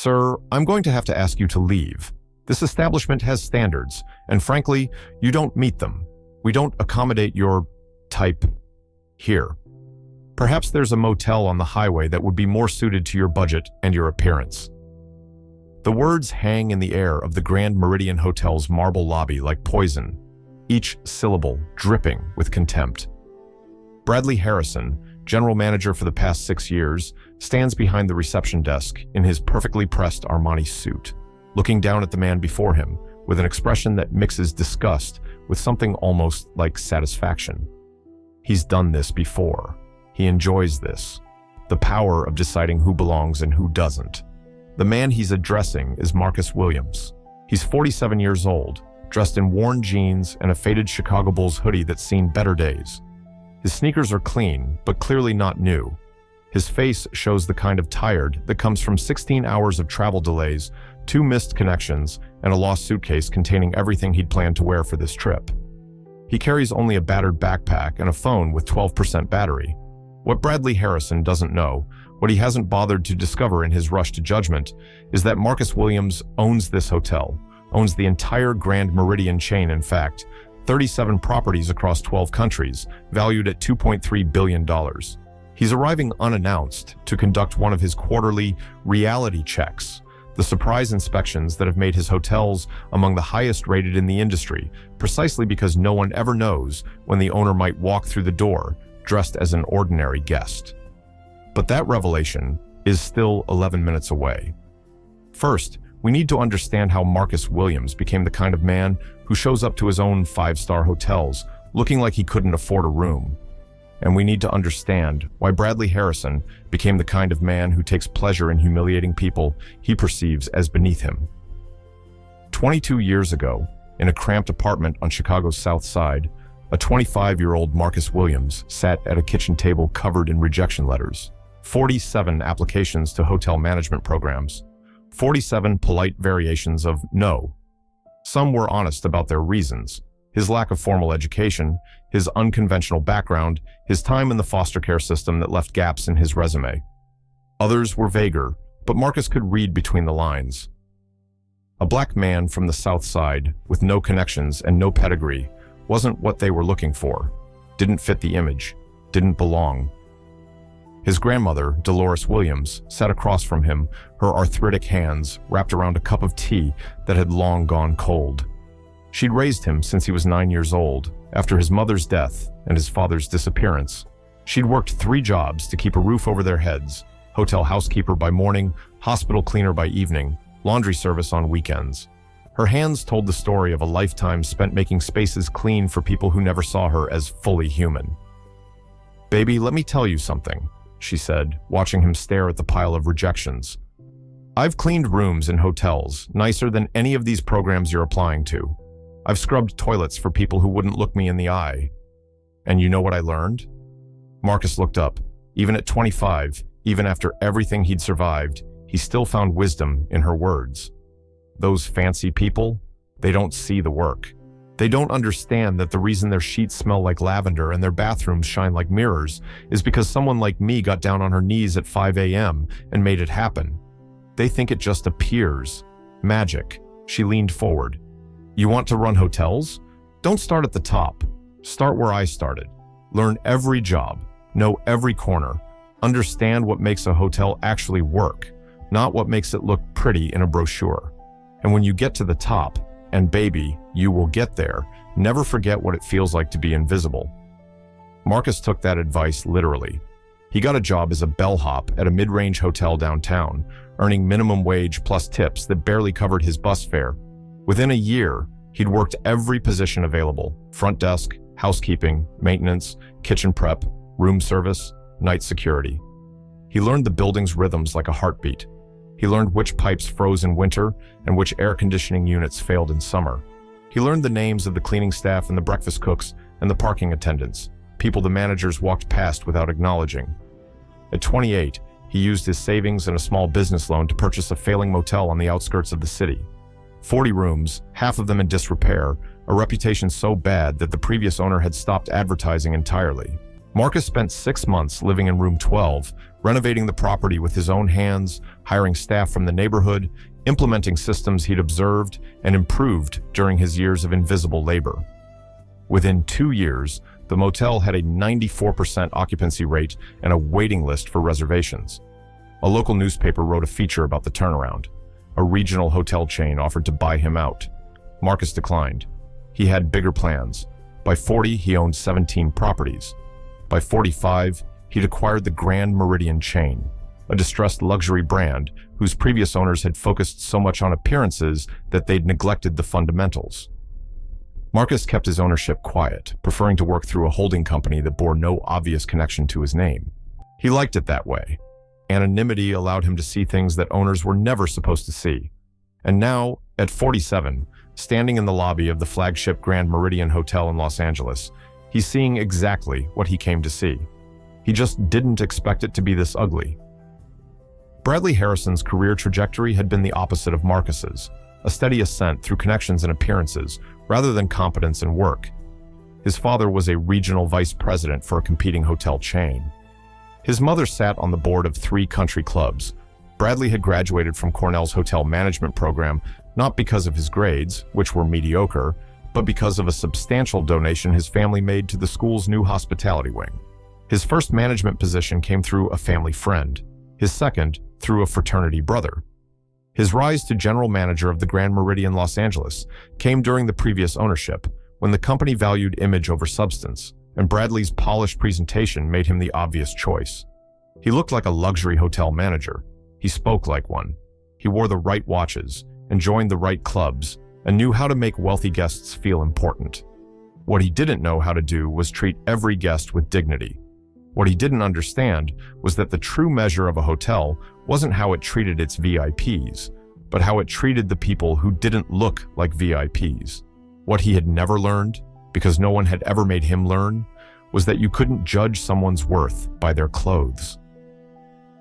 "Sir, I'm going to have to ask you to leave. This establishment has standards, and frankly, you don't meet them. We don't accommodate your type here. Perhaps there's a motel on the highway that would be more suited to your budget and your appearance." The words hang in the air of the Grand Meridian Hotel's marble lobby like poison, each syllable dripping with contempt. Bradley Harrison, general manager for the past 6 years, stands behind the reception desk in his perfectly pressed Armani suit, looking down at the man before him with an expression that mixes disgust with something almost like satisfaction. He's done this before. He enjoys this. The power of deciding who belongs and who doesn't. The man he's addressing is Marcus Williams. He's 47 years old, dressed in worn jeans and a faded Chicago Bulls hoodie that's seen better days. His sneakers are clean, but clearly not new. His face shows the kind of tired that comes from 16 hours of travel delays, 2 missed connections, and a lost suitcase containing everything he'd planned to wear for this trip. He carries only a battered backpack and a phone with 12% battery. What Bradley Harrison doesn't know, what he hasn't bothered to discover in his rush to judgment, is that Marcus Williams owns this hotel, owns the entire Grand Meridian chain, in fact, 37 properties across 12 countries, valued at $2.3 billion. He's arriving unannounced to conduct one of his quarterly reality checks, the surprise inspections that have made his hotels among the highest rated in the industry, precisely because no one ever knows when the owner might walk through the door dressed as an ordinary guest. But that revelation is still 11 minutes away. First, we need to understand how Marcus Williams became the kind of man who shows up to his own 5-star hotels looking like he couldn't afford a room. And we need to understand why Bradley Harrison became the kind of man who takes pleasure in humiliating people he perceives as beneath him. 22 years ago, in a cramped apartment on Chicago's South Side, a 25-year-old Marcus Williams sat at a kitchen table covered in rejection letters, 47 applications to hotel management programs, 47 polite variations of no. Some were honest about their reasons: his lack of formal education, his unconventional background, his time in the foster care system that left gaps in his resume. Others were vaguer, but Marcus could read between the lines. A black man from the South Side, with no connections and no pedigree, wasn't what they were looking for, didn't fit the image, didn't belong. His grandmother, Dolores Williams, sat across from him, her arthritic hands wrapped around a cup of tea that had long gone cold. She'd raised him since he was 9 years old, after his mother's death and his father's disappearance. She'd worked 3 jobs to keep a roof over their heads: hotel housekeeper by morning, hospital cleaner by evening, laundry service on weekends. Her hands told the story of a lifetime spent making spaces clean for people who never saw her as fully human. "Baby, let me tell you something," she said, watching him stare at the pile of rejections. "I've cleaned rooms in hotels nicer than any of these programs you're applying to. I've scrubbed toilets for people who wouldn't look me in the eye. And you know what I learned?" Marcus looked up. Even at 25, even after everything he'd survived, he still found wisdom in her words. Those fancy people, they don't see the work. They don't understand that the reason their sheets smell like lavender and their bathrooms shine like mirrors is because someone like me got down on her knees at 5 a.m. and made it happen. They think it just appears. Magic. She leaned forward. "You want to run hotels? Don't start at the top. Start where I started. Learn every job. Know every corner. Understand what makes a hotel actually work, not what makes it look pretty in a brochure. And when you get to the top, and baby, you will get there, never forget what it feels like to be invisible." Marcus took that advice literally. He got a job as a bellhop at a mid-range hotel downtown, earning minimum wage plus tips that barely covered his bus fare. Within a year, he'd worked every position available: front desk, housekeeping, maintenance, kitchen prep, room service, night security. He learned the building's rhythms like a heartbeat. He learned which pipes froze in winter and which air conditioning units failed in summer. He learned the names of the cleaning staff and the breakfast cooks and the parking attendants, people the managers walked past without acknowledging. At 28, he used his savings and a small business loan to purchase a failing motel on the outskirts of the city. 40 rooms, half of them in disrepair, a reputation so bad that the previous owner had stopped advertising entirely. Marcus spent 6 months living in room 12, renovating the property with his own hands, hiring staff from the neighborhood, implementing systems he'd observed and improved during his years of invisible labor. Within 2 years, the motel had a 94% occupancy rate and a waiting list for reservations. A local newspaper wrote a feature about the turnaround. A regional hotel chain offered to buy him out. Marcus declined. He had bigger plans. By 40, he owned 17 properties. By 45, he'd acquired the Grand Meridian chain, a distressed luxury brand whose previous owners had focused so much on appearances that they'd neglected the fundamentals. Marcus kept his ownership quiet, preferring to work through a holding company that bore no obvious connection to his name. He liked it that way. Anonymity allowed him to see things that owners were never supposed to see. And now, at 47, standing in the lobby of the flagship Grand Meridian Hotel in Los Angeles, he's seeing exactly what he came to see. He just didn't expect it to be this ugly. Bradley Harrison's career trajectory had been the opposite of Marcus's, a steady ascent through connections and appearances, rather than competence and work. His father was a regional vice president for a competing hotel chain. His mother sat on the board of 3 country clubs. Bradley had graduated from Cornell's hotel management program not because of his grades, which were mediocre, but because of a substantial donation his family made to the school's new hospitality wing. His first management position came through a family friend, his second through a fraternity brother. His rise to general manager of the Grand Meridian Los Angeles came during the previous ownership, when the company valued image over substance, and Bradley's polished presentation made him the obvious choice. He looked like a luxury hotel manager. He spoke like one. He wore the right watches and joined the right clubs and knew how to make wealthy guests feel important. What he didn't know how to do was treat every guest with dignity. What he didn't understand was that the true measure of a hotel wasn't how it treated its VIPs, but how it treated the people who didn't look like VIPs. What he had never learned, because no one had ever made him learn, was that you couldn't judge someone's worth by their clothes.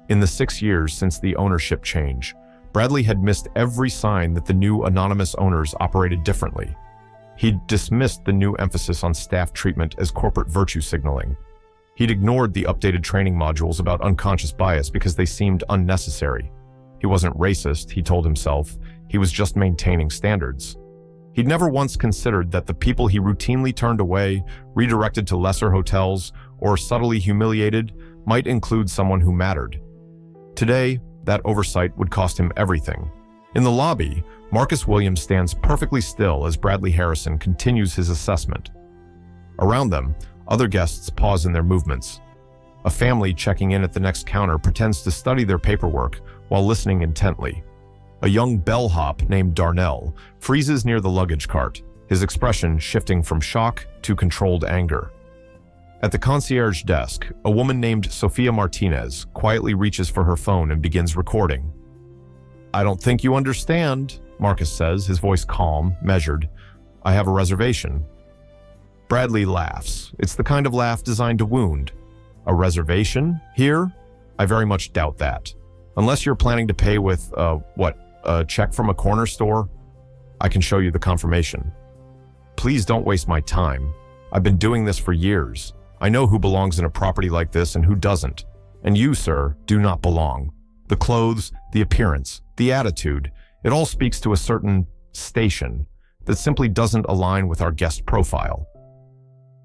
In the 6 years since the ownership change, Bradley had missed every sign that the new anonymous owners operated differently. He'd dismissed the new emphasis on staff treatment as corporate virtue signaling. He'd ignored the updated training modules about unconscious bias because they seemed unnecessary. He wasn't racist, he told himself. He was just maintaining standards. He'd never once considered that the people he routinely turned away, redirected to lesser hotels, or subtly humiliated might include someone who mattered. Today, that oversight would cost him everything. In the lobby, Marcus Williams stands perfectly still as Bradley Harrison continues his assessment. Around them, other guests pause in their movements. A family checking in at the next counter pretends to study their paperwork while listening intently. A young bellhop named Darnell freezes near the luggage cart, his expression shifting from shock to controlled anger. At the concierge desk, a woman named Sofia Martinez quietly reaches for her phone and begins recording. "I don't think you understand," Marcus says, his voice calm, measured. "I have a reservation." Bradley laughs. It's the kind of laugh designed to wound. "A reservation? Here? I very much doubt that. Unless you're planning to pay with, a check from a corner store? I can show you the confirmation." "Please don't waste my time. I've been doing this for years. I know who belongs in a property like this and who doesn't. And you, sir, do not belong. The clothes, the appearance, the attitude, it all speaks to a certain station that simply doesn't align with our guest profile."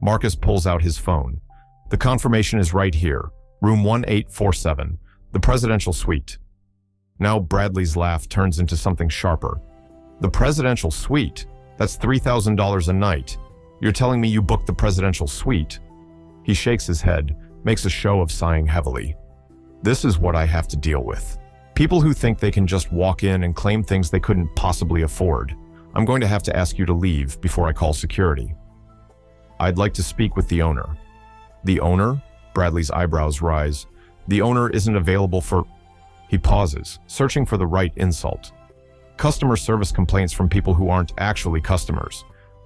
Marcus pulls out his phone. "The confirmation is right here, room 1847, the presidential suite." Now Bradley's laugh turns into something sharper. "The presidential suite? That's $3,000 a night. You're telling me you booked the presidential suite?" He shakes his head, makes a show of sighing heavily. "This is what I have to deal with. People who think they can just walk in and claim things they couldn't possibly afford. I'm going to have to ask you to leave before I call security." "I'd like to speak with the owner." "The owner?" Bradley's eyebrows rise. "The owner isn't available for—" He pauses, searching for the right insult. Customer service complaints from people who aren't actually customers.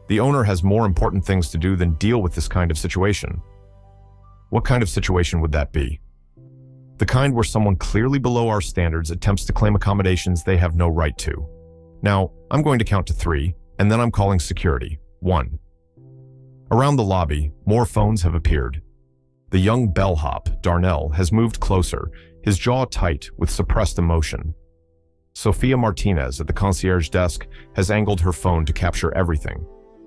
The owner has more important things to do than deal with this kind of situation. What kind of situation would that be? The kind where someone clearly below our standards attempts to claim accommodations they have no right to. Now, I'm going to count to 3, and then I'm calling security. 1. Around the lobby, more phones have appeared. The young bellhop, Darnell, has moved closer, his jaw tight with suppressed emotion. Sophia Martinez at the concierge desk has angled her phone to capture everything.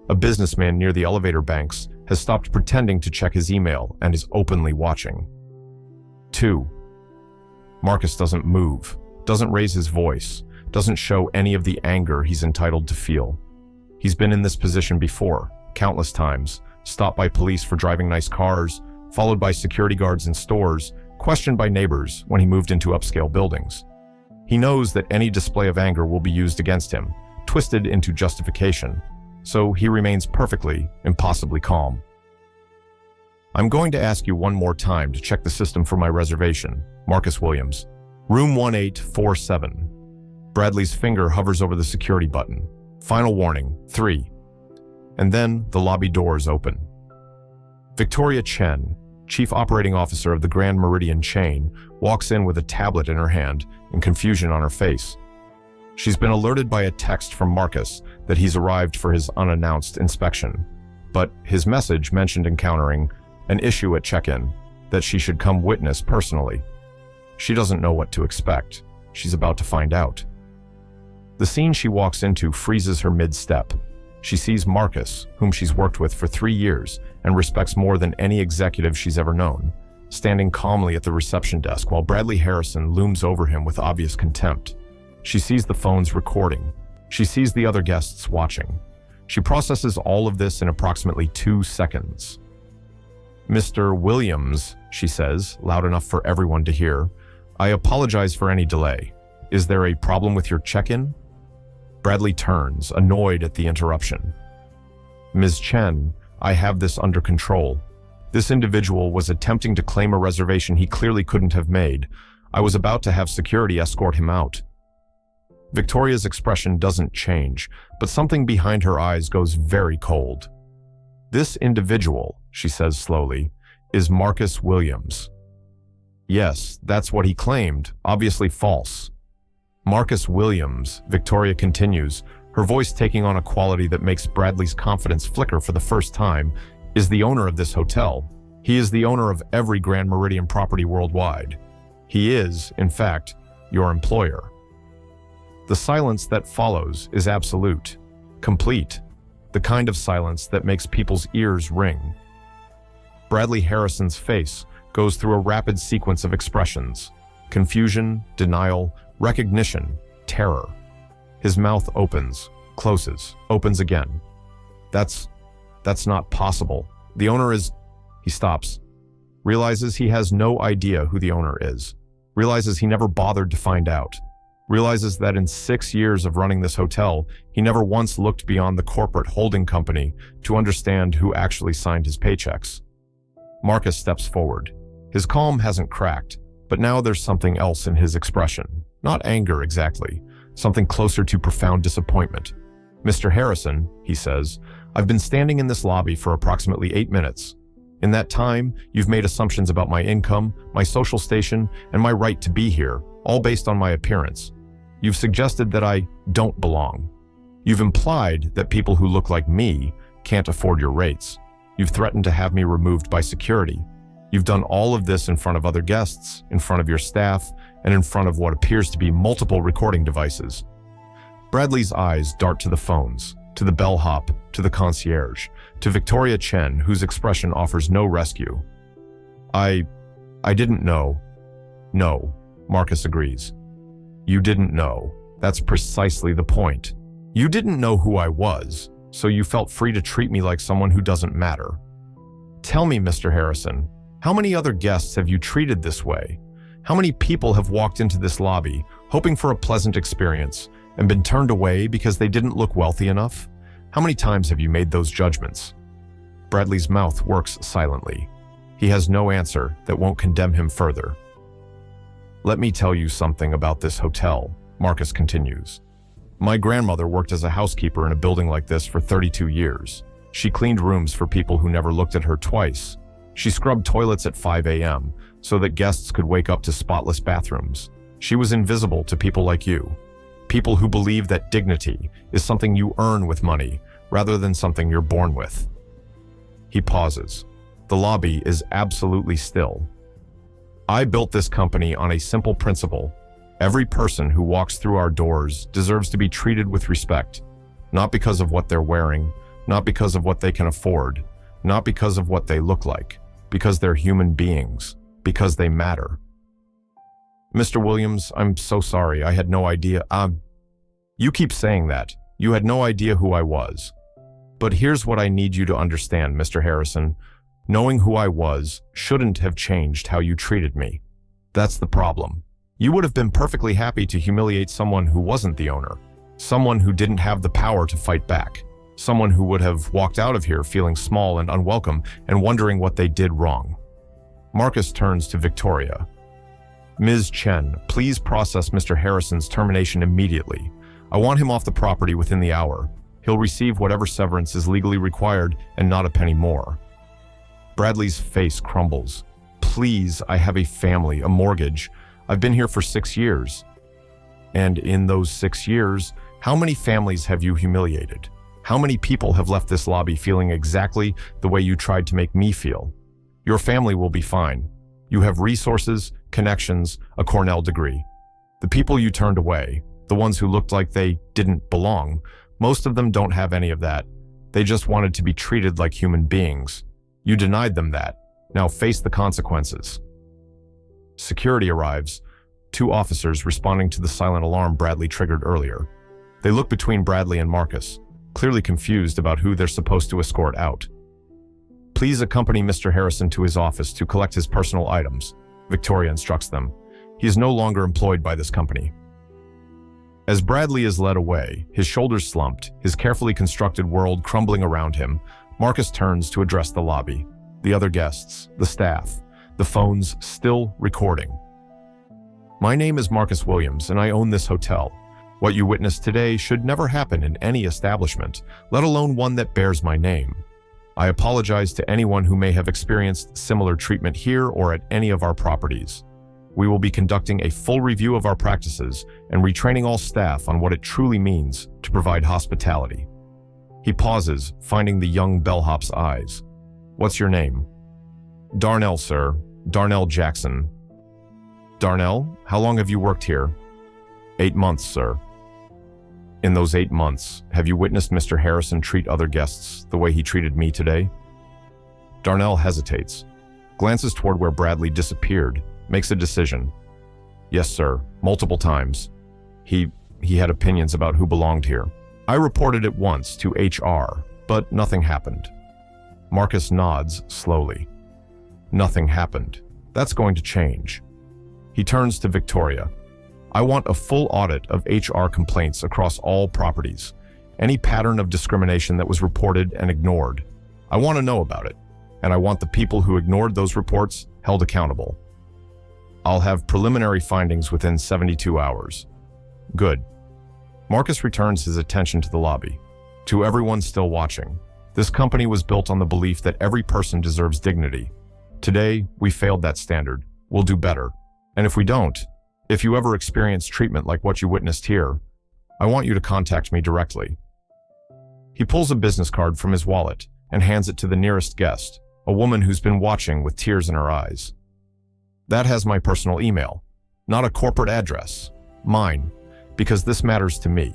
A businessman near the elevator banks has stopped pretending to check his email and is openly watching. 2. Marcus doesn't move, doesn't raise his voice, doesn't show any of the anger he's entitled to feel. He's been in this position before, countless times, stopped by police for driving nice cars, followed by security guards in stores, questioned by neighbors when he moved into upscale buildings. He knows that any display of anger will be used against him, twisted into justification, so he remains perfectly, impossibly calm. I'm going to ask you one more time to check the system for my reservation. Marcus Williams. Room 1847. Bradley's finger hovers over the security button. Final warning, 3. And then the lobby doors open. Victoria Chen, Chief Operating Officer of the Grand Meridian chain, walks in with a tablet in her hand and confusion on her face. She's been alerted by a text from Marcus that he's arrived for his unannounced inspection, but his message mentioned encountering an issue at check-in that she should come witness personally. She doesn't know what to expect. She's about to find out. The scene she walks into freezes her mid-step. She sees Marcus, whom she's worked with for 3 years and respects more than any executive she's ever known, standing calmly at the reception desk while Bradley Harrison looms over him with obvious contempt. She sees the phones recording. She sees the other guests watching. She processes all of this in approximately 2 seconds. "Mr. Williams," she says, loud enough for everyone to hear, "I apologize for any delay. Is there a problem with your check-in?" Bradley turns, annoyed at the interruption. "Ms. Chen, I have this under control. This individual was attempting to claim a reservation he clearly couldn't have made. I was about to have security escort him out." Victoria's expression doesn't change, but something behind her eyes goes very cold. "This individual," she says slowly, "is Marcus Williams." "Yes, that's what he claimed, obviously false." "Marcus Williams," Victoria continues, her voice taking on a quality that makes Bradley's confidence flicker for the first time, "is the owner of this hotel. He is the owner of every Grand Meridian property worldwide. He is, in fact, your employer." The silence that follows is absolute, complete, the kind of silence that makes people's ears ring. Bradley Harrison's face goes through a rapid sequence of expressions: confusion, denial, recognition, terror. His mouth opens, closes, opens again. That's not possible. The owner is... He stops, realizes he has no idea who the owner is, realizes he never bothered to find out, realizes that in 6 years of running this hotel, he never once looked beyond the corporate holding company to understand who actually signed his paychecks. Marcus steps forward. His calm hasn't cracked, but now there's something else in his expression. Not anger exactly, something closer to profound disappointment. "Mr. Harrison," he says, "I've been standing in this lobby for approximately 8 minutes. In that time, you've made assumptions about my income, my social station, and my right to be here, all based on my appearance. You've suggested that I don't belong. You've implied that people who look like me can't afford your rates. You've threatened to have me removed by security. You've done all of this in front of other guests, in front of your staff, and in front of what appears to be multiple recording devices." Bradley's eyes dart to the phones, to the bellhop, to the concierge, to Victoria Chen, whose expression offers no rescue. I didn't know." "No," Marcus agrees. "You didn't know. That's precisely the point. You didn't know who I was, so you felt free to treat me like someone who doesn't matter. Tell me, Mr. Harrison, how many other guests have you treated this way? How many people have walked into this lobby, hoping for a pleasant experience, and been turned away because they didn't look wealthy enough? How many times have you made those judgments?" Bradley's mouth works silently. He has no answer that won't condemn him further. "Let me tell you something about this hotel," Marcus continues. "My grandmother worked as a housekeeper in a building like this for 32 years. She cleaned rooms for people who never looked at her twice. She scrubbed toilets at 5 a.m. so that guests could wake up to spotless bathrooms. She was invisible to people like you. People who believe that dignity is something you earn with money rather than something you're born with." He pauses. The lobby is absolutely still. I built this company on a simple principle. Every person who walks through our doors deserves to be treated with respect, not because of what they're wearing, not because of what they can afford, not because of what they look like, because they're human beings, because they matter. Mr. Williams, I'm so sorry. I had no idea. You keep saying that. You had no idea who I was. But here's what I need you to understand, Mr. Harrison. Knowing who I was shouldn't have changed how you treated me. That's the problem. You would have been perfectly happy to humiliate someone who wasn't the owner, someone who didn't have the power to fight back, someone who would have walked out of here feeling small and unwelcome and wondering what they did wrong. Marcus turns to Victoria. Ms. Chen, please process Mr. Harrison's termination immediately. I want him off the property within the hour. He'll receive whatever severance is legally required and not a penny more. Bradley's face crumbles. Please, I have a family, a mortgage. I've been here for 6 years. And in those 6 years, how many families have you humiliated? How many people have left this lobby feeling exactly the way you tried to make me feel? Your family will be fine. You have resources, connections, a Cornell degree. The people you turned away, the ones who looked like they didn't belong, most of them don't have any of that. They just wanted to be treated like human beings. You denied them that. Now face the consequences. Security arrives, 2 officers responding to the silent alarm Bradley triggered earlier. They look between Bradley and Marcus, clearly confused about who they're supposed to escort out. Please accompany Mr. Harrison to his office to collect his personal items, Victoria instructs them. He is no longer employed by this company. As Bradley is led away, his shoulders slumped, his carefully constructed world crumbling around him, Marcus turns to address the lobby, the other guests, the staff, the phones still recording. My name is Marcus Williams, and I own this hotel. What you witnessed today should never happen in any establishment, let alone one that bears my name. I apologize to anyone who may have experienced similar treatment here or at any of our properties. We will be conducting a full review of our practices and retraining all staff on what it truly means to provide hospitality. He pauses, finding the young bellhop's eyes. What's your name? Darnell, sir. Darnell Jackson. Darnell, how long have you worked here? 8 months, sir. In those 8 months, have you witnessed Mr. Harrison treat other guests the way he treated me today? Darnell hesitates, glances toward where Bradley disappeared, makes a decision. Yes, sir, multiple times. He had opinions about who belonged here. I reported it once to HR, but nothing happened. Marcus nods slowly. Nothing happened. That's going to change. He turns to Victoria. I want a full audit of HR complaints across all properties. Any pattern of discrimination that was reported and ignored. I want to know about it, and I want the people who ignored those reports held accountable. I'll have preliminary findings within 72 hours. Good. Marcus returns his attention to the lobby. To everyone still watching, this company was built on the belief that every person deserves dignity. Today, we failed that standard. We'll do better. And if we don't, if you ever experience treatment like what you witnessed here, I want you to contact me directly. He pulls a business card from his wallet and hands it to the nearest guest, a woman who's been watching with tears in her eyes. That has my personal email, not a corporate address, mine, because this matters to me,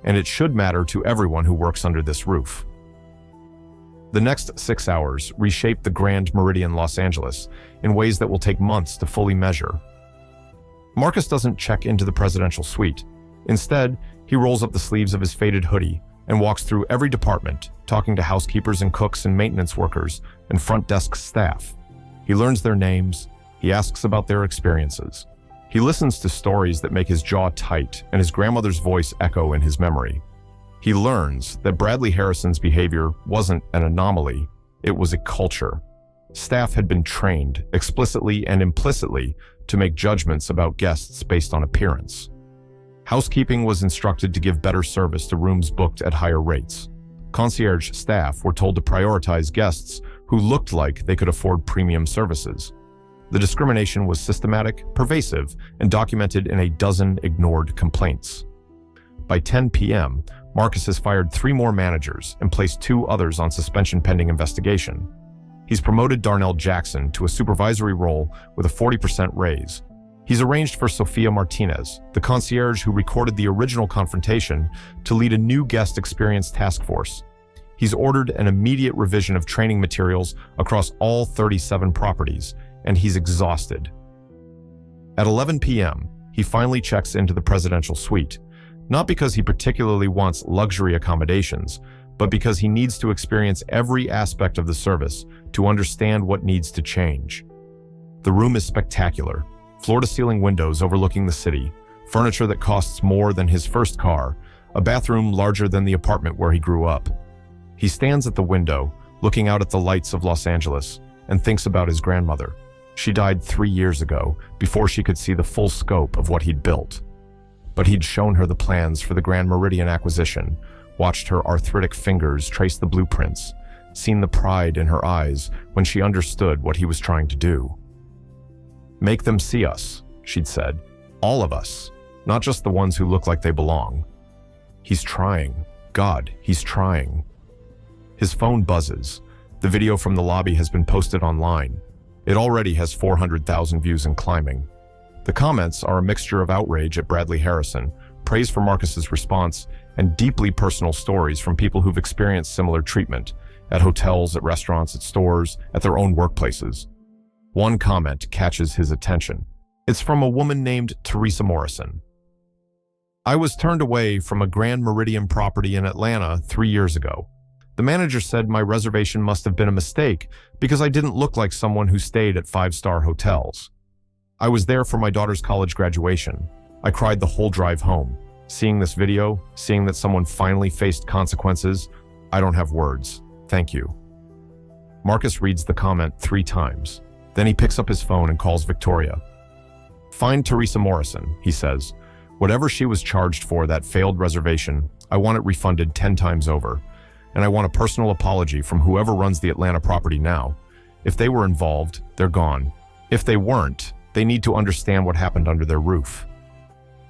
and it should matter to everyone who works under this roof. The next 6 hours reshape the Grand Meridian Los Angeles in ways that will take months to fully measure. Marcus doesn't check into the presidential suite. Instead, he rolls up the sleeves of his faded hoodie and walks through every department, talking to housekeepers and cooks and maintenance workers and front desk staff. He learns their names. He asks about their experiences. He listens to stories that make his jaw tight and his grandmother's voice echo in his memory. He learns that Bradley Harrison's behavior wasn't an anomaly, it was a culture. Staff had been trained, explicitly and implicitly, to make judgments about guests based on appearance. Housekeeping was instructed to give better service to rooms booked at higher rates. Concierge staff were told to prioritize guests who looked like they could afford premium services. The discrimination was systematic, pervasive, and documented in a dozen ignored complaints. By 10 p.m., Marcus has fired 3 more managers and placed 2 others on suspension pending investigation. He's promoted Darnell Jackson to a supervisory role with a 40% raise. He's arranged for Sophia Martinez, the concierge who recorded the original confrontation, to lead a new guest experience task force. He's ordered an immediate revision of training materials across all 37 properties, and he's exhausted. At 11 p.m., he finally checks into the presidential suite, not because he particularly wants luxury accommodations, but because he needs to experience every aspect of the service to understand what needs to change. The room is spectacular. Floor-to-ceiling windows overlooking the city, furniture that costs more than his first car, a bathroom larger than the apartment where he grew up. He stands at the window, looking out at the lights of Los Angeles, and thinks about his grandmother. She died 3 years ago, before she could see the full scope of what he'd built. But he'd shown her the plans for the Grand Meridian acquisition, watched her arthritic fingers trace the blueprints, seen the pride in her eyes when she understood what he was trying to do. "Make them see us," she'd said. "All of us, not just the ones who look like they belong." He's trying. God, he's trying. His phone buzzes. The video from the lobby has been posted online. It already has 400,000 views and climbing. The comments are a mixture of outrage at Bradley Harrison, praise for Marcus's response, and deeply personal stories from people who've experienced similar treatment at hotels, at restaurants, at stores, at their own workplaces. One comment catches his attention. It's from a woman named Teresa Morrison. "I was turned away from a Grand Meridian property in Atlanta 3 years ago. The manager said my reservation must have been a mistake because I didn't look like someone who stayed at 5-star hotels. I was there for my daughter's college graduation. I cried the whole drive home. Seeing this video, seeing that someone finally faced consequences, I don't have words. Thank you." Marcus reads the comment 3 times. Then he picks up his phone and calls Victoria. "Find Teresa Morrison," he says. "Whatever she was charged for that failed reservation, I want it refunded 10 times over. And I want a personal apology from whoever runs the Atlanta property now. If they were involved, they're gone. If they weren't, they need to understand what happened under their roof."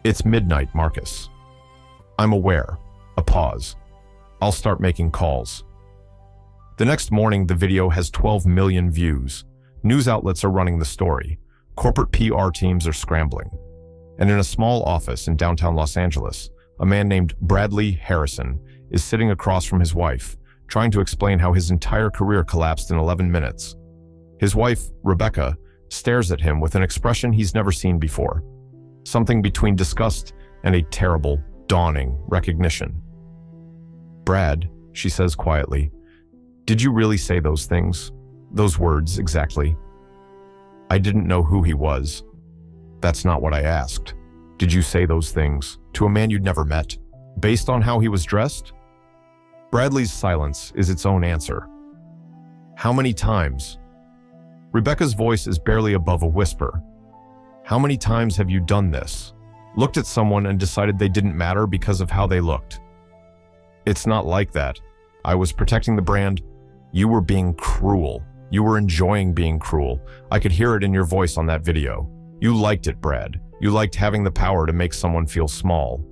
"It's midnight, Marcus." "I'm aware." A pause. "I'll start making calls." The next morning, the video has 12 million views. News outlets are running the story. Corporate PR teams are scrambling. And in a small office in downtown Los Angeles, a man named Bradley Harrison is sitting across from his wife, trying to explain how his entire career collapsed in 11 minutes. His wife, Rebecca, stares at him with an expression he's never seen before. Something between disgust and a terrible, dawning recognition. "Brad," she says quietly, "did you really say those things? Those words, exactly?" "I didn't know who he was." "That's not what I asked. Did you say those things to a man you'd never met, based on how he was dressed?" Bradley's silence is its own answer. "How many times?" Rebecca's voice is barely above a whisper. "How many times have you done this? Looked at someone and decided they didn't matter because of how they looked?" "It's not like that. I was protecting the brand. You were being cruel. You were enjoying being cruel. I could hear it in your voice on that video. You liked it, Brad. You liked having the power to make someone feel small."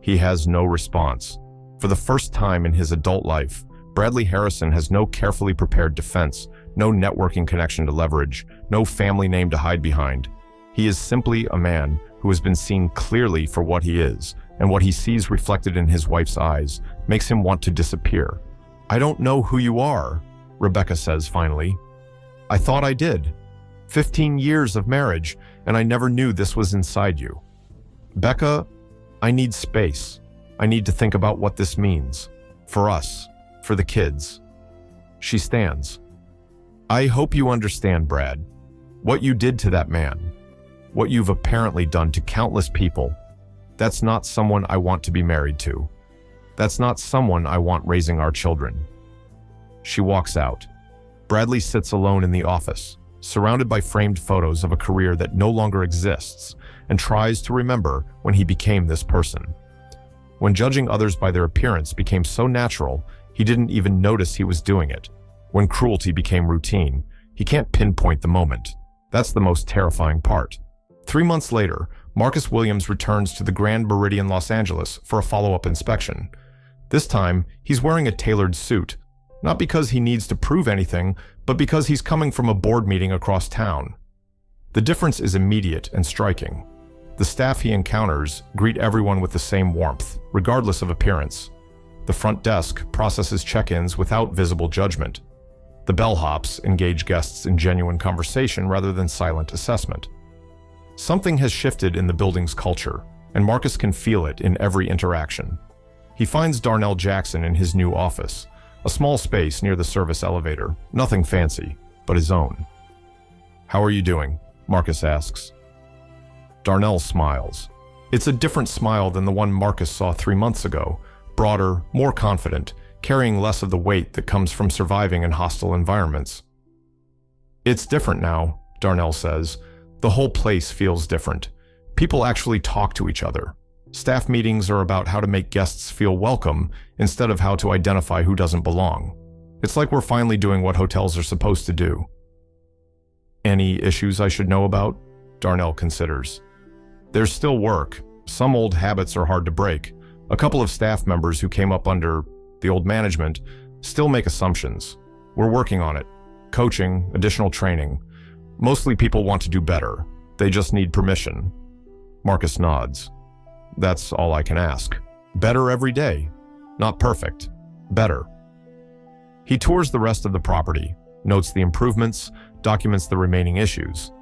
He has no response. For the first time in his adult life, Bradley Harrison has no carefully prepared defense, no networking connection to leverage, no family name to hide behind. He is simply a man who has been seen clearly for what he is, and what he sees reflected in his wife's eyes makes him want to disappear. "I don't know who you are," Rebecca says finally. "I thought I did. 15 years of marriage, and I never knew this was inside you. Becca, I need space. I need to think about what this means. For us, for the kids." She stands. "I hope you understand, Brad. What you did to that man, what you've apparently done to countless people, that's not someone I want to be married to. That's not someone I want raising our children." She walks out. Bradley sits alone in the office, surrounded by framed photos of a career that no longer exists, and tries to remember when he became this person. When judging others by their appearance became so natural, he didn't even notice he was doing it. When cruelty became routine, he can't pinpoint the moment. That's the most terrifying part. 3 months later, Marcus Williams returns to the Grand Meridian Los Angeles for a follow-up inspection. This time, he's wearing a tailored suit, Not because he needs to prove anything, but because he's coming from a board meeting across town. The difference is immediate and striking. The staff he encounters greet everyone with the same warmth, regardless of appearance. The front desk processes check-ins without visible judgment. The bellhops engage guests in genuine conversation rather than silent assessment. Something has shifted in the building's culture, and Marcus can feel it in every interaction. He finds Darnell Jackson in his new office, a small space near the service elevator, nothing fancy, but his own. "How are you doing?" Marcus asks. Darnell smiles. It's a different smile than the one Marcus saw 3 months ago, broader, more confident, carrying less of the weight that comes from surviving in hostile environments. "It's different now," Darnell says. "The whole place feels different. People actually talk to each other. Staff meetings are about how to make guests feel welcome instead of how to identify who doesn't belong. It's like we're finally doing what hotels are supposed to do." "Any issues I should know about?" Darnell considers. "There's still work. Some old habits are hard to break. A couple of staff members who came up under the old management still make assumptions. We're working on it. Coaching, additional training. Mostly people want to do better. They just need permission." Marcus nods. "That's all I can ask. Better every day. Not perfect. Better." He tours the rest of the property, notes the improvements, documents the remaining issues.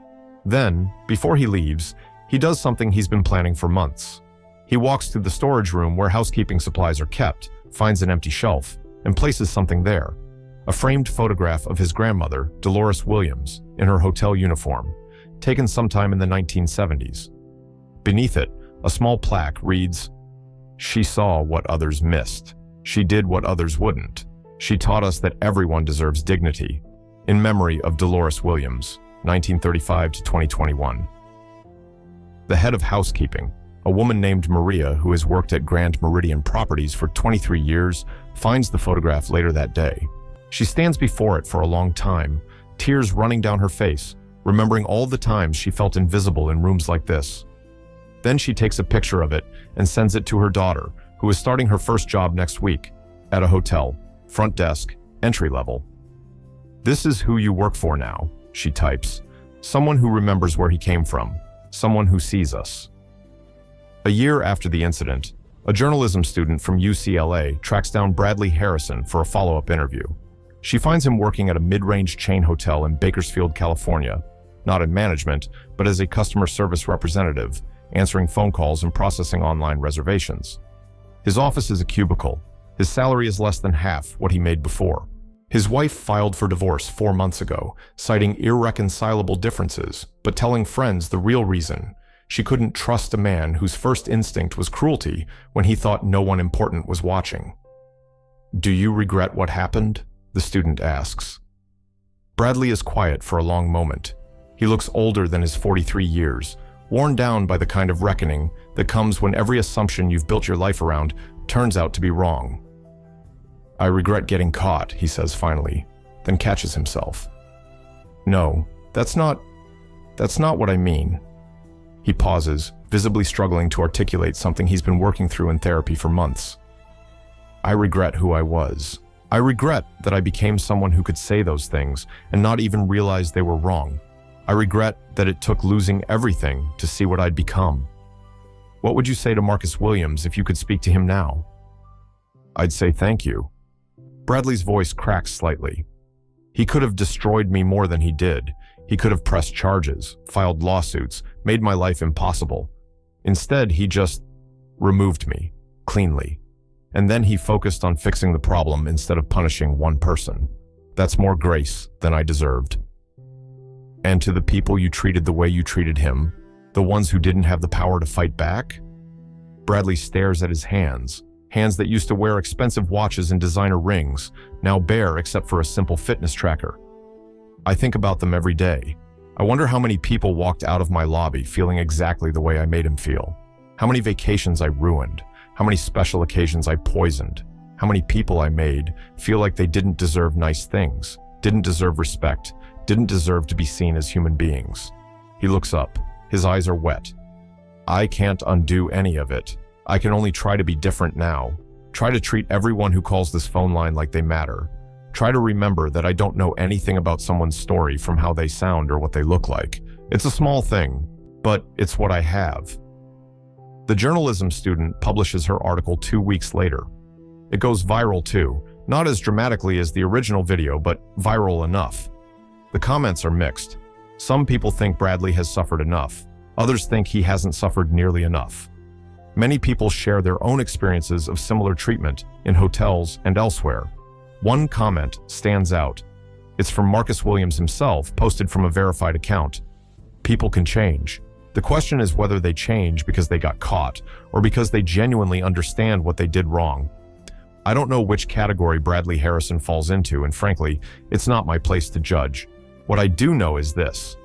Then, before he leaves, he does something he's been planning for months. He walks to the storage room where housekeeping supplies are kept, finds an empty shelf, and places something there. A framed photograph of his grandmother, Dolores Williams, in her hotel uniform, taken sometime in the 1970s. Beneath it, a small plaque reads, "She saw what others missed. She did what others wouldn't. She taught us that everyone deserves dignity. In memory of Dolores Williams, 1935 to 2021. The head of housekeeping, a woman named Maria who has worked at Grand Meridian Properties for 23 years, finds the photograph later that day. She stands before it for a long time, tears running down her face, remembering all the times she felt invisible in rooms like this. Then she takes a picture of it and sends it to her daughter, who is starting her first job next week, at a hotel, front desk, entry level. "This is who you work for now," she types. "Someone who remembers where he came from. Someone who sees us." A year after the incident, a journalism student from UCLA tracks down Bradley Harrison for a follow-up interview. She finds him working at a mid-range chain hotel in Bakersfield, California, not in management, but as a customer service representative, answering phone calls and processing online reservations. His office is a cubicle. His salary is less than half what he made before. His wife filed for divorce 4 months ago, citing irreconcilable differences, but telling friends the real reason: she couldn't trust a man whose first instinct was cruelty when he thought no one important was watching. "Do you regret what happened?" the student asks. Bradley is quiet for a long moment. He looks older than his 43 years, worn down by the kind of reckoning that comes when every assumption you've built your life around turns out to be wrong. "I regret getting caught," he says finally, then catches himself. "No, that's not what I mean." He pauses, visibly struggling to articulate something he's been working through in therapy for months. "I regret who I was. I regret that I became someone who could say those things and not even realize they were wrong. I regret that it took losing everything to see what I'd become." "What would you say to Marcus Williams if you could speak to him now?" "I'd say thank you." Bradley's voice cracks slightly. "He could have destroyed me more than he did. He could have pressed charges, filed lawsuits, made my life impossible. Instead, he just removed me, cleanly. And then he focused on fixing the problem instead of punishing one person. That's more grace than I deserved." "And to the people you treated the way you treated him, the ones who didn't have the power to fight back?" Bradley stares at his hands that used to wear expensive watches and designer rings, now bare except for a simple fitness tracker. "I think about them every day. I wonder how many people walked out of my lobby feeling exactly the way I made him feel. How many vacations I ruined. How many special occasions I poisoned. How many people I made feel like they didn't deserve nice things, didn't deserve respect, didn't deserve to be seen as human beings." He looks up. His eyes are wet. "I can't undo any of it. I can only try to be different now. Try to treat everyone who calls this phone line like they matter. Try to remember that I don't know anything about someone's story from how they sound or what they look like. It's a small thing, but it's what I have. The journalism student publishes her article 2 weeks later. It goes viral too, not as dramatically as the original video, but viral enough. The comments are mixed. Some people think Bradley has suffered enough. Others think he hasn't suffered nearly enough. Many people share their own experiences of similar treatment in hotels and elsewhere. One comment stands out. It's from Marcus Williams himself, posted from a verified account. People can change. The question is whether they change because they got caught or because they genuinely understand what they did wrong. I don't know which category Bradley Harrison falls into, and frankly, it's not my place to judge. What I do know is this.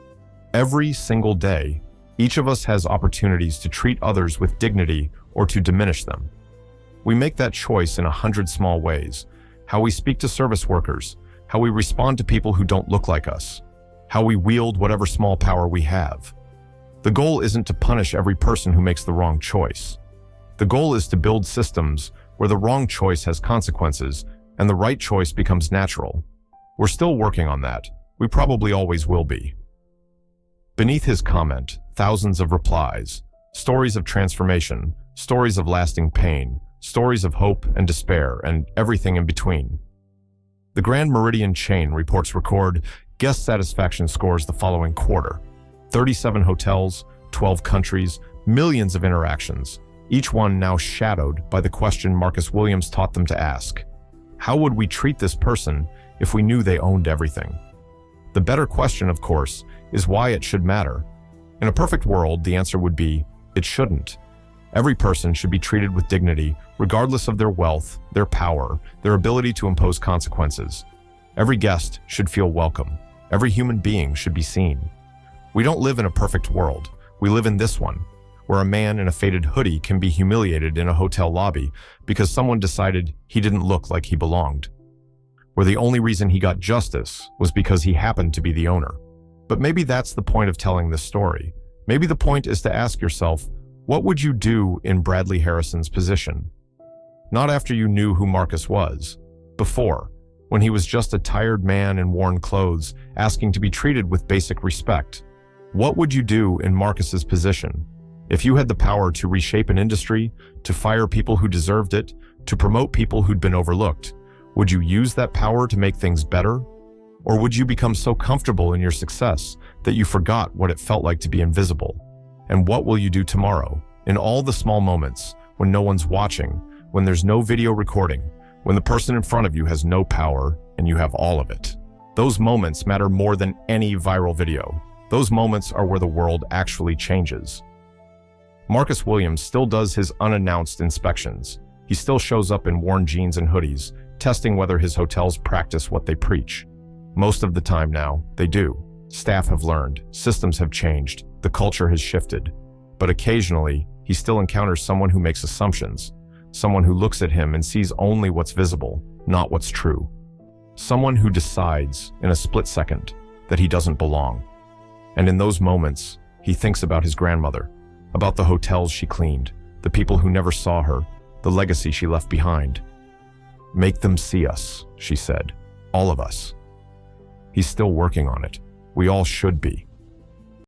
Every single day, each of us has opportunities to treat others with dignity or to diminish them. We make that choice in 100 small ways. How we speak to service workers, how we respond to people who don't look like us, how we wield whatever small power we have. The goal isn't to punish every person who makes the wrong choice. The goal is to build systems where the wrong choice has consequences and the right choice becomes natural. We're still working on that. We probably always will be. Beneath his comment, thousands of replies, stories of transformation, stories of lasting pain, stories of hope and despair, and everything in between. The Grand Meridian chain reports record guest satisfaction scores the following quarter. 37 hotels, 12 countries, millions of interactions, each one now shadowed by the question Marcus Williams taught them to ask. How would we treat this person if we knew they owned everything? The better question, of course, is why it should matter. In a perfect world, the answer would be, it shouldn't. Every person should be treated with dignity, regardless of their wealth, their power, their ability to impose consequences. Every guest should feel welcome. Every human being should be seen. We don't live in a perfect world. We live in this one, where a man in a faded hoodie can be humiliated in a hotel lobby because someone decided he didn't look like he belonged. Where the only reason he got justice was because he happened to be the owner. But maybe that's the point of telling this story. Maybe the point is to ask yourself, what would you do in Bradley Harrison's position? Not after you knew who Marcus was. Before, when he was just a tired man in worn clothes, asking to be treated with basic respect. What would you do in Marcus's position? If you had the power to reshape an industry, to fire people who deserved it, to promote people who'd been overlooked, would you use that power to make things better? Or would you become so comfortable in your success that you forgot what it felt like to be invisible? And what will you do tomorrow, in all the small moments, when no one's watching, when there's no video recording, when the person in front of you has no power and you have all of it? Those moments matter more than any viral video. Those moments are where the world actually changes. Marcus Williams still does his unannounced inspections. He still shows up in worn jeans and hoodies, testing whether his hotels practice what they preach. Most of the time now, they do. Staff have learned, systems have changed, the culture has shifted. But occasionally, he still encounters someone who makes assumptions, someone who looks at him and sees only what's visible, not what's true. Someone who decides, in a split second, that he doesn't belong. And in those moments, he thinks about his grandmother, about the hotels she cleaned, the people who never saw her, the legacy she left behind. Make them see us, she said. All of us. He's still working on it. We all should be.